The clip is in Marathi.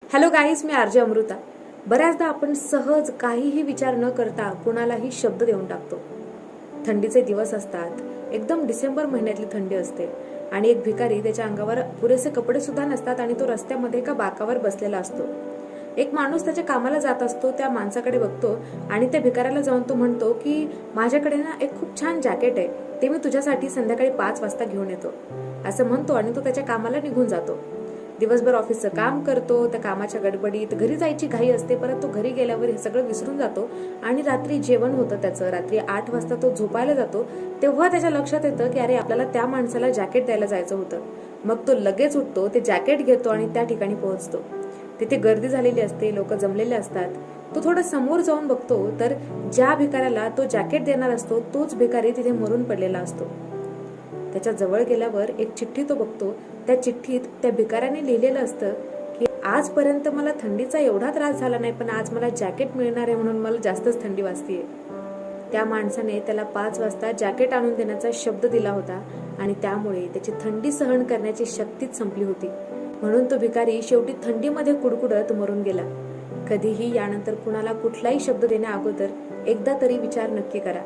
हॅलो गाईज, मी आरजे अमृता. बऱ्याचदा आपण सहज काहीही विचार न करता कुणालाही शब्द देऊन टाकतो. थंडीचे दिवस असतात, एकदम डिसेंबर महिन्यातली थंडी असते आणि एक भिकारी त्याच्या अंगावर पुरेसे कपडे सुद्धा नसतात आणि तो रस्त्यामध्ये एका बाकावर बसलेला असतो. एक माणूस त्याच्या कामाला जात असतो, त्या माणसाकडे बघतो आणि त्या भिकाऱ्याला जाऊन तो म्हणतो की माझ्याकडे ना एक खूप छान जॅकेट आहे, ते मी तुझ्यासाठी संध्याकाळी 5 वाजता घेऊन येतो, असं म्हणतो आणि तो त्याच्या कामाला निघून जातो. दिवसभर ऑफिसचं काम करतो, त्या कामाच्या गडबडीत घरी जायची घाई असते, परत तो घरी गेल्यावर हे सगळं विसरून जातो आणि रात्री जेवण होतं त्याचं. रात्री 8 वाजता तो झोपायला जातो, तेव्हा त्याच्या लक्षात येतं की अरे आपल्याला त्या माणसाला जॅकेट द्यायला जायचं होतं. मग तो लगेच उठतो, ते जॅकेट घेतो आणि त्या ठिकाणी पोहोचतो. तिथे गर्दी झालेली असते, लोक जमलेले असतात. तो थोडं समोर जाऊन बघतो तर ज्या भिकाऱ्याला तो जॅकेट देणार असतो तोच भिकारी तिथे मरून पडलेला असतो. त्याच्या जवळ गेल्यावर एक चिठ्ठी तो बघतो. त्या चिठ्ठीत त्या भिकाऱ्याने लिहिलेलं असतं की आजपर्यंत मला थंडीचा एवढा त्रास झाला नाही, पण आज मला जॅकेट मिळणार आहे म्हणून मला जास्तच थंडी वाजतीये. त्या माणसाने त्याला 5 वाजता जॅकेट आणून देण्याचा शब्द दिला होता आणि त्यामुळे त्याची थंडी सहन करण्याची शक्तीच संपली होती. म्हणून तो भिकारी शेवटी थंडीमध्ये कुडकुडत मरून गेला. कधीही यानंतर कुणाला कुठलाही शब्द देण्या अगोदर एकदा तरी विचार नक्की करा.